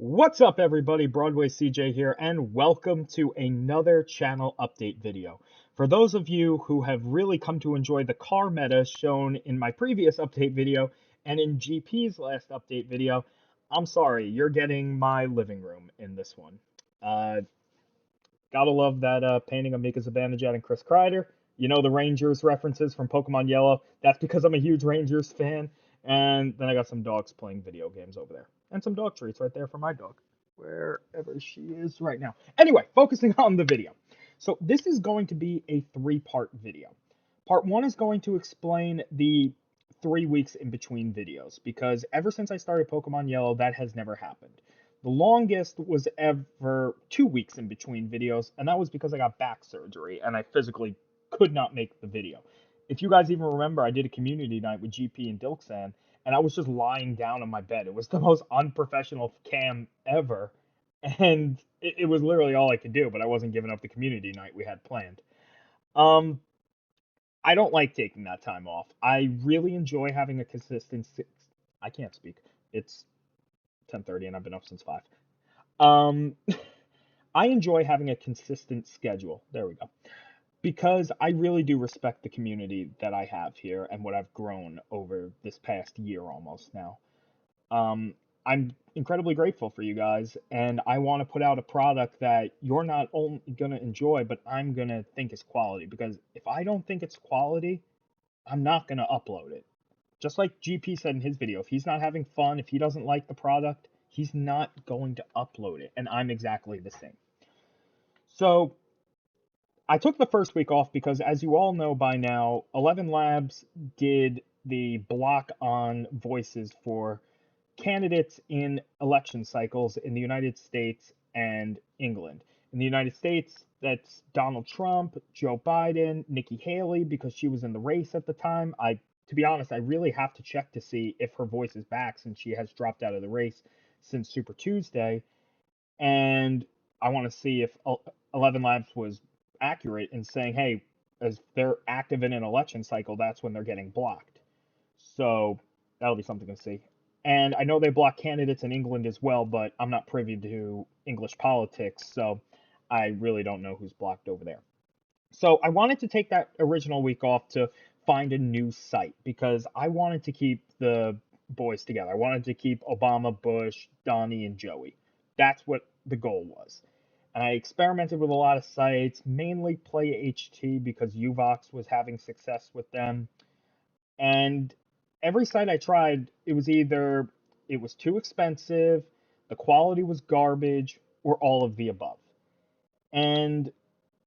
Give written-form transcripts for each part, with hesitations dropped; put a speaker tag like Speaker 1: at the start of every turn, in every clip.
Speaker 1: What's up, everybody? Broadway CJ here, and welcome to another channel update video. For those of you who have really come to enjoy the car meta shown in my previous update video and in GP's last update video, I'm sorry, you're getting my living room in this one. Uh, Gotta love that painting of Mika Zibanejad and Chris Kreider. You know the Rangers references from Pokemon Yellow. That's because I'm a huge Rangers fan. And then I got some dogs playing video games over there. And some dog treats right there for my dog, wherever she is right now. Anyway, focusing on the video. So this is going to be a three-part video. Part one is going to explain the 3 weeks in between videos, because ever since I started Pokemon Yellow, that has never happened. The longest was ever 2 weeks in between videos, and that was because I got back surgery and I physically could not make the video. If you guys even remember, I did a community night with GP and Dilksan, and I was just lying down on my bed. It was the most unprofessional cam ever, and it was literally all I could do, but I wasn't giving up the community night we had planned. Um, I don't like taking that time off. I really enjoy having a consistent. I can't speak. It's 10:30 and I've been up since 5. Um, I enjoy having a consistent schedule. There we go. Because I really do respect the community that I have here and what I've grown over this past year almost now. Um, I'm incredibly grateful for you guys, and I want to put out a product that you're not only going to enjoy, but I'm going to think is quality. Because if I don't think it's quality, I'm not going to upload it. Just like GP said in his video, if he's not having fun, if he doesn't like the product, he's not going to upload it. And I'm exactly the same. So I took the first week off because, as you all know by now, 11 Labs did the block on voices for candidates in election cycles in the United States and England. In the United States, that's Donald Trump, Joe Biden, Nikki Haley, because she was in the race at the time. To be honest, I really have to check to see if her voice is back since she has dropped out of the race since Super Tuesday. And I want to see if 11 Labs was accurate in saying, hey, as they're active in an election cycle, that's when they're getting blocked. So that'll be something to see. And I know they block candidates in England as well, but I'm not privy to English politics, so I really don't know who's blocked over there. So I wanted to take that original week off to find a new site because I wanted to keep the boys together. I wanted to keep Obama, Bush, Donnie, and Joey. That's what the goal was. And I experimented with a lot of sites, mainly Play HT because Uvox was having success with them. And every site I tried, it was either it was too expensive, the quality was garbage, or all of the above. And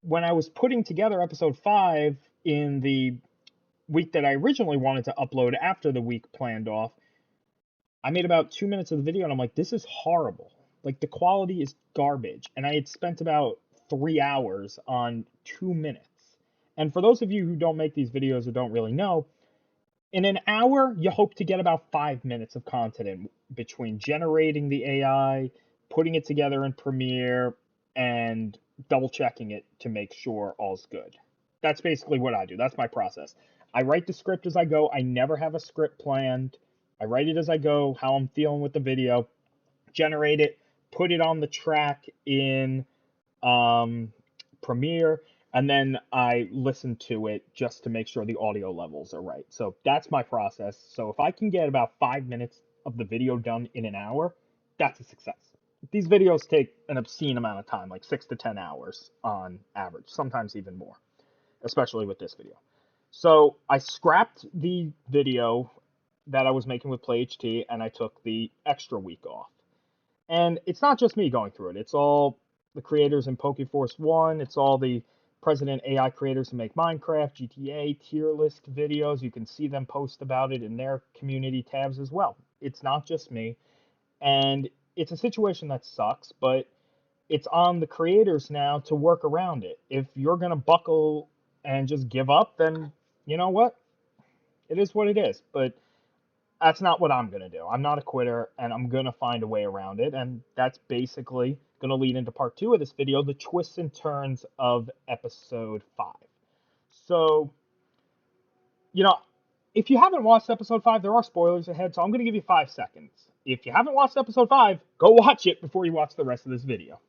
Speaker 1: when I was putting together episode 5 in the week that I originally wanted to upload after the week planned off, I made about 2 minutes of the video and I'm like, this is horrible. Like, the quality is garbage. And I had spent about 3 hours on 2 minutes. And for those of you who don't make these videos or don't really know, in an hour, you hope to get about 5 minutes of content in between generating the AI, putting it together in Premiere, and double checking it to make sure all's good. That's basically what I do. That's my process. I write the script as I go. I never have a script planned. I write it as I go, how I'm feeling with the video, generate it, put it on the track in Premiere, and then I listen to it just to make sure the audio levels are right. So that's my process. So if I can get about 5 minutes of the video done in an hour, that's a success. These videos take an obscene amount of time, like 6 to 10 hours on average, sometimes even more, especially with this video. So I scrapped the video that I was making with PlayHT and I took the extra week off. And it's not just me going through it. It's all the creators in PokeForce 1. It's all the President AI creators who make Minecraft, GTA, tier list videos. You can see them post about it in their community tabs as well. It's not just me. And it's a situation that sucks, but it's on the creators now to work around it. If you're going to buckle and just give up, then you know what? It is what it is. But that's not what I'm going to do. I'm not a quitter, and I'm going to find a way around it. And that's basically going to lead into part 2 of this video, the twists and turns of episode 5. So, you know, if you haven't watched episode 5, there are spoilers ahead, so I'm going to give you 5 seconds. if you haven't watched episode 5, go watch it before you watch the rest of this video.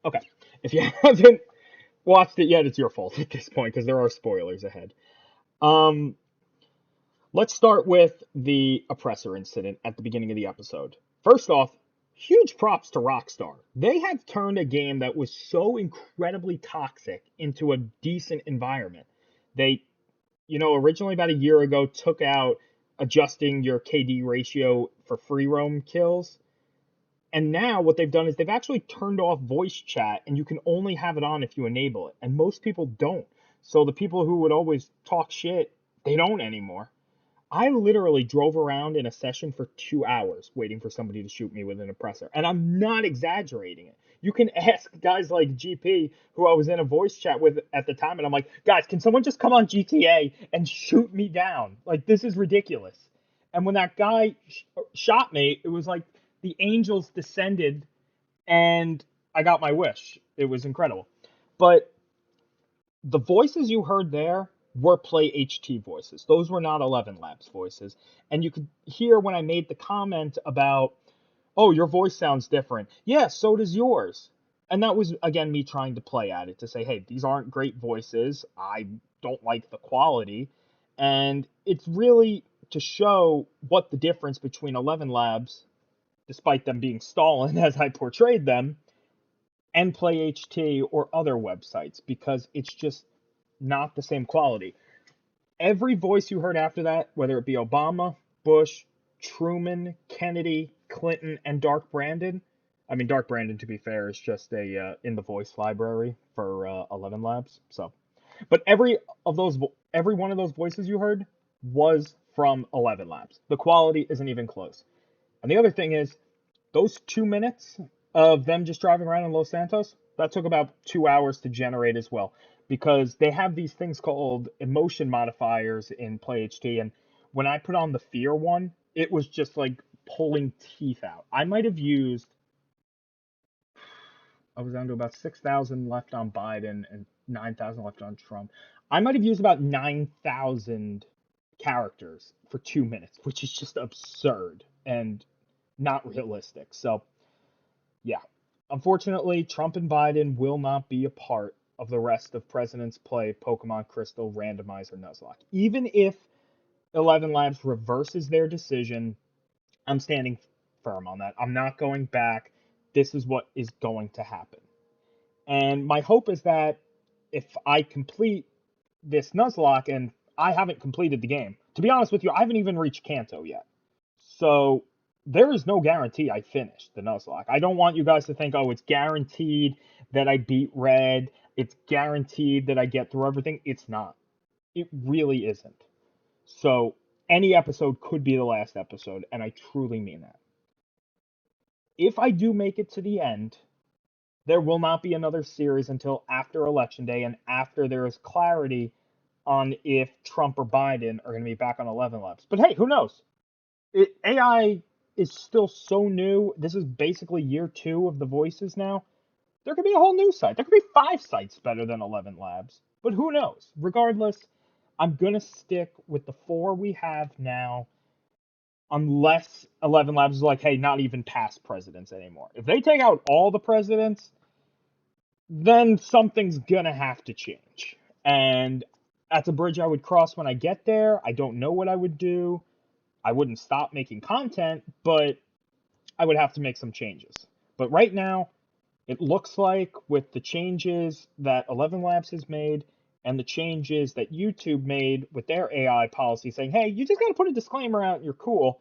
Speaker 1: Okay, if you haven't watched it yet, it's your fault at this point because there are spoilers ahead. Um, let's start with the oppressor incident at the beginning of the episode. First off, huge props to Rockstar. They have turned a game that was so incredibly toxic into a decent environment. They, originally about a year ago took out adjusting your KD ratio for free roam kills. And now what they've done is they've actually turned off voice chat, and you can only have it on if you enable it. And most people don't. So the people who would always talk shit, they don't anymore. I literally drove around in a session for 2 hours waiting for somebody to shoot me with an oppressor. And I'm not exaggerating it. You can ask guys like GP, who I was in a voice chat with at the time, and I'm like, guys, can someone just come on GTA and shoot me down? Like, this is ridiculous. And when that guy shot me, it was like the angels descended and I got my wish. It was incredible. But the voices you heard there were Play HT voices. Those were not 11 Labs voices. And you could hear when I made the comment about, oh, your voice sounds different. Yeah, so does yours. And that was, again, me trying to play at it to say, hey, these aren't great voices. I don't like the quality. And it's really to show what the difference between 11 Labs, despite them being stolen as I portrayed them, and Play HT or other websites, because it's just not the same quality. Every voice you heard after that, whether it be Obama, Bush, Truman, Kennedy, Clinton, and Dark Brandon. I mean, Dark Brandon, to be fair, is just a in the voice library for 11 Labs. So, but every one of those voices you heard was from 11 Labs. The quality isn't even close. And the other thing is, those 2 minutes of them just driving around in Los Santos, that took about 2 hours to generate as well. Because they have these things called emotion modifiers in Play HT. And when I put on the fear one, it was just like pulling teeth out. I was down to about 6,000 left on Biden and 9,000 left on Trump. I might have used about 9,000 characters for 2 minutes, which is just absurd and not realistic. So, yeah. Unfortunately, Trump and Biden will not be a part of the rest of President's Play Pokemon Crystal Randomizer Nuzlocke. Even if 11 Labs reverses their decision, I'm standing firm on that. I'm not going back. This is what is going to happen. And my hope is that if I complete this Nuzlocke, and I haven't completed the game, to be honest with you, I haven't even reached Kanto yet. So there is no guarantee I finish the Nuzlocke. I don't want you guys to think, oh, it's guaranteed that I beat Red. It's guaranteed that I get through everything. It's not. It really isn't. So any episode could be the last episode, and I truly mean that. If I do make it to the end, there will not be another series until after Election Day and after there is clarity on if Trump or Biden are going to be back on 11 Labs. But hey, who knows? AI is still so new. This is basically year 2 of the voices now. There could be a whole new site. There could be 5 sites better than 11 Labs. But who knows? Regardless, I'm going to stick with the 4 we have now, unless 11 Labs is like, hey, not even past presidents anymore. If they take out all the presidents, then something's going to have to change. And that's a bridge I would cross when I get there. I don't know what I would do. I wouldn't stop making content, but I would have to make some changes. But right now, it looks like with the changes that 11 Labs has made and the changes that YouTube made with their AI policy saying, hey, you just got to put a disclaimer out and you're cool,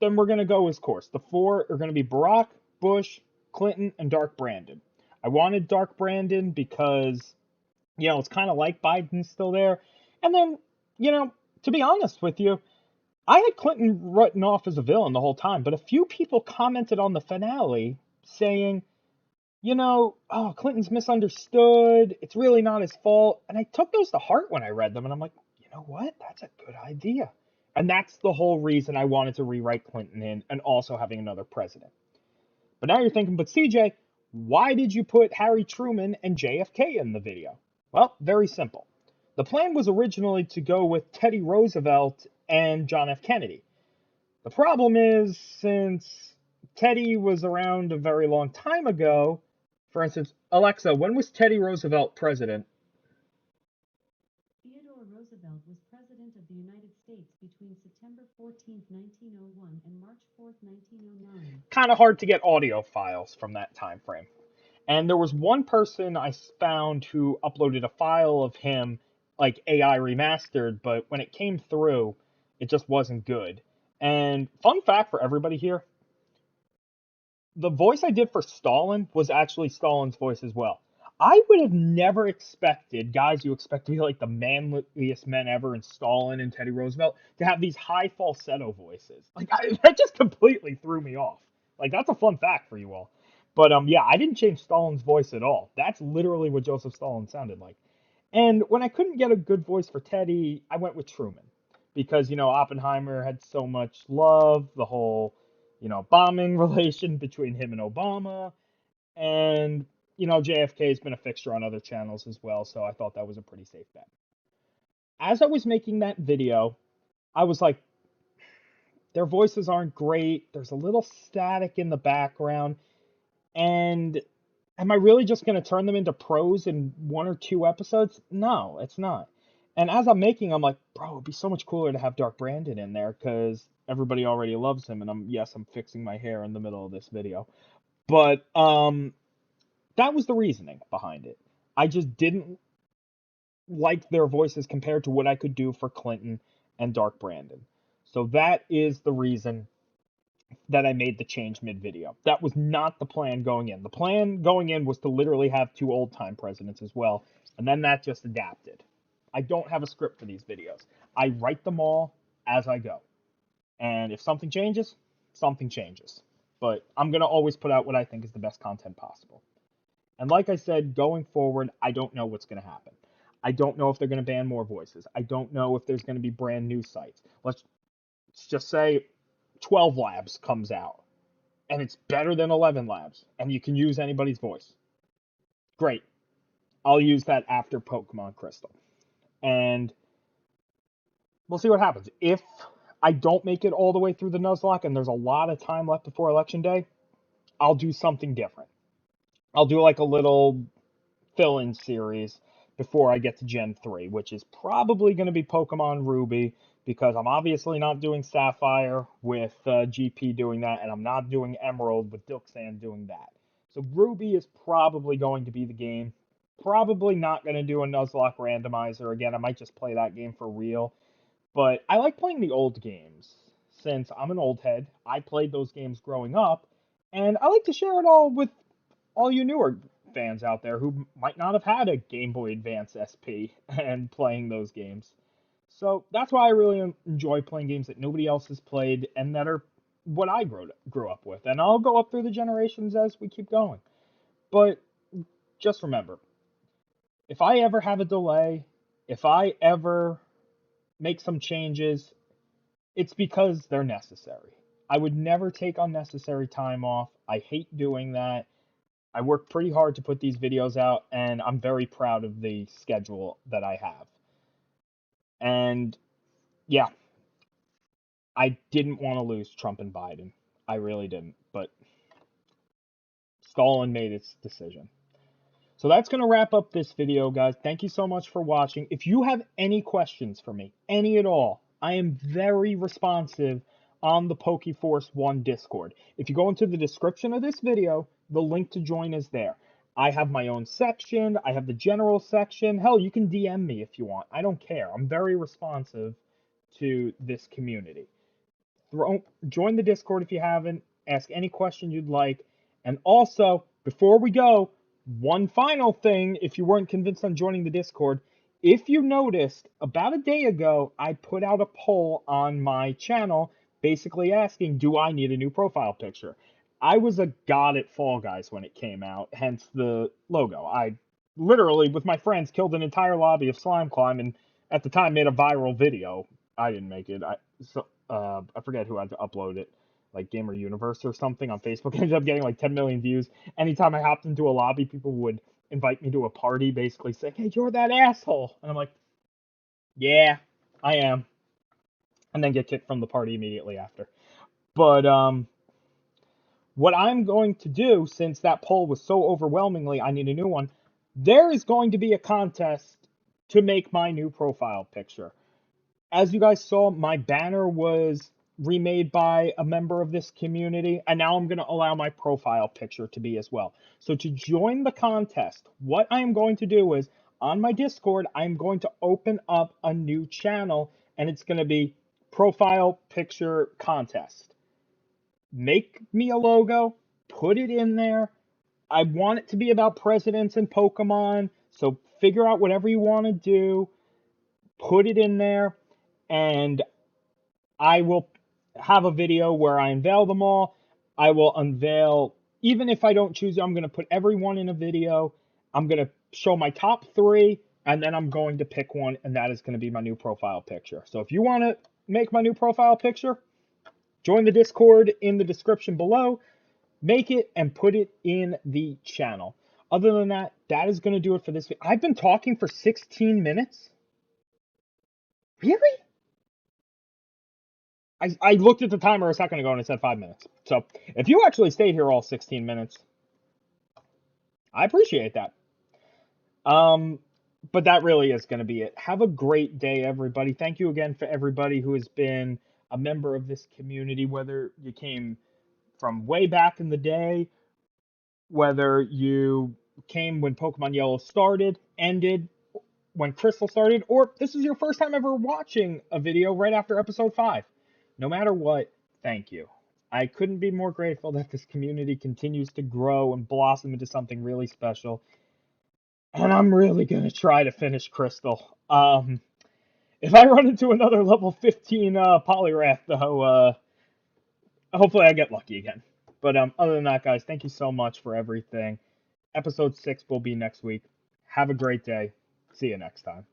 Speaker 1: then we're going to go his course. The 4 are going to be Barack, Bush, Clinton, and Dark Brandon. I wanted Dark Brandon because, it's kind of like Biden's still there. And then, to be honest with you, I had Clinton written off as a villain the whole time, but a few people commented on the finale saying, oh, Clinton's misunderstood. It's really not his fault. And I took those to heart when I read them, and I'm like, you know what? That's a good idea. And that's the whole reason I wanted to rewrite Clinton in and also having another president. But now you're thinking, but CJ, why did you put Harry Truman and JFK in the video? Well, very simple. The plan was originally to go with Teddy Roosevelt and John F. Kennedy. The problem is, since Teddy was around a very long time ago, for instance, Alexa, when was Teddy Roosevelt president?
Speaker 2: Theodore Roosevelt was President of the United States between September 14, 1901 and March 4, 1909.
Speaker 1: Kind of hard to get audio files from that time frame. And there was one person I found who uploaded a file of him, like AI remastered, but when it came through, it just wasn't good. And fun fact for everybody here, the voice I did for Stalin was actually Stalin's voice as well. I would have never expected guys you expect to be like the manliest men ever in Stalin and Teddy Roosevelt to have these high falsetto voices. That just completely threw me off. Like, that's a fun fact for you all. But yeah, I didn't change Stalin's voice at all. That's literally what Joseph Stalin sounded like. And when I couldn't get a good voice for Teddy, I went with Truman because Oppenheimer had so much love, the whole bombing relation between him and Obama, and JFK has been a fixture on other channels as well, so I thought that was a pretty safe bet. As I was making that video, I was like, their voices aren't great. There's a little static in the background, and am I really just going to turn them into pros in 1 or 2 episodes? No, it's not. And as I'm making, I'm like, bro, it'd be so much cooler to have Dark Brandon in there because everybody already loves him. And I'm fixing my hair in the middle of this video. But that was the reasoning behind it. I just didn't like their voices compared to what I could do for Clinton and Dark Brandon. So that is the reason that I made the change mid-video. That was not the plan going in. The plan going in was to literally have 2 old-time presidents as well, and then that just adapted. I don't have a script for these videos. I write them all as I go. And if something changes, something changes. But I'm going to always put out what I think is the best content possible. And like I said, going forward, I don't know what's going to happen. I don't know if they're going to ban more voices. I don't know if there's going to be brand new sites. Let's just say 12 Labs comes out and it's better than 11 Labs and you can use anybody's voice. Great. I'll use that after Pokemon Crystal. And we'll see what happens. If I don't make it all the way through the Nuzlocke and there's a lot of time left before Election Day, I'll do something different. I'll do like a little fill-in series before I get to Gen 3, which is probably going to be Pokemon Ruby, because I'm obviously not doing Sapphire with GP doing that, and I'm not doing Emerald with Dilksand doing that. So Ruby is probably going to be the game. Probably not going to do a Nuzlocke randomizer again. I might just play that game for real. But I like playing the old games. Since I'm an old head, I played those games growing up, and I like to share it all with all you newer fans out there who might not have had a Game Boy Advance SP and playing those games. So that's why I really enjoy playing games that nobody else has played and that are what I grew up with. And I'll go up through the generations as we keep going. But just remember, if I ever have a delay, if I ever make some changes, it's because they're necessary. I would never take unnecessary time off. I hate doing that. I work pretty hard to put these videos out, and I'm very proud of the schedule that I have. And yeah, I didn't want to lose Trump and Biden. I really didn't, but Stalin made its decision. So that's going to wrap up this video, guys. Thank you so much for watching. If you have any questions for me, any at all, I am very responsive on the PokeForce 1 Discord. If you go into the description of this video, the link to join is there. I have my own section. I have the general section. Hell, you can DM me if you want. I don't care. I'm very responsive to this community. Join the Discord if you haven't. Ask any question you'd like. And also, before we go, one final thing, if you weren't convinced on joining the Discord, if you noticed, about a day ago, I put out a poll on my channel basically asking, do I need a new profile picture? I was a god at Fall Guys when it came out, hence the logo. I literally, with my friends, killed an entire lobby of Slime Climb and at the time made a viral video. I didn't make it. I forget who had to upload it, like Gamer Universe or something on Facebook. Ended up getting like 10 million views. Anytime I hopped into a lobby, people would invite me to a party, basically saying, "Hey, you're that asshole," and I'm like, Yeah, I am. And then get kicked from the party immediately after. But what I'm going to do, since that poll was so overwhelmingly, I need a new one, there is going to be a contest to make my new profile picture. As you guys saw, my banner was remade by a member of this community, and now I'm going to allow my profile picture to be as well. So to join the contest, what I am going to do is, on my Discord, I'm going to open up a new channel, and it's going to be Profile Picture Contest. Make me a logo, put it in there. I want it to be about presidents and Pokemon, so figure out whatever you want to do, put it in there, and I will have a video where I unveil them all. I will unveil, even if I don't choose it, I'm going to put everyone in a video. I'm going to show my top 3, and then I'm going to pick one, and that is going to be my new profile picture. So if you want to make my new profile picture, join the Discord in the description below. Make it and put it in the channel. Other than that, that is going to do it for this video. I've been talking for 16 minutes. Really? I looked at the timer a second ago and it said 5 minutes. So if you actually stayed here all 16 minutes, I appreciate that. But that really is going to be it. Have a great day, everybody. Thank you again for everybody who has been a member of this community, whether you came from way back in the day, whether you came when Pokemon Yellow started, ended, when Crystal started, or this is your first time ever watching a video right after episode 5. No matter what, thank you. I couldn't be more grateful that this community continues to grow and blossom into something really special. And I'm really going to try to finish Crystal. If I run into another level 15 Poliwrath, though, hopefully I get lucky again. But other than that, guys, thank you so much for everything. Episode 6 will be next week. Have a great day. See you next time.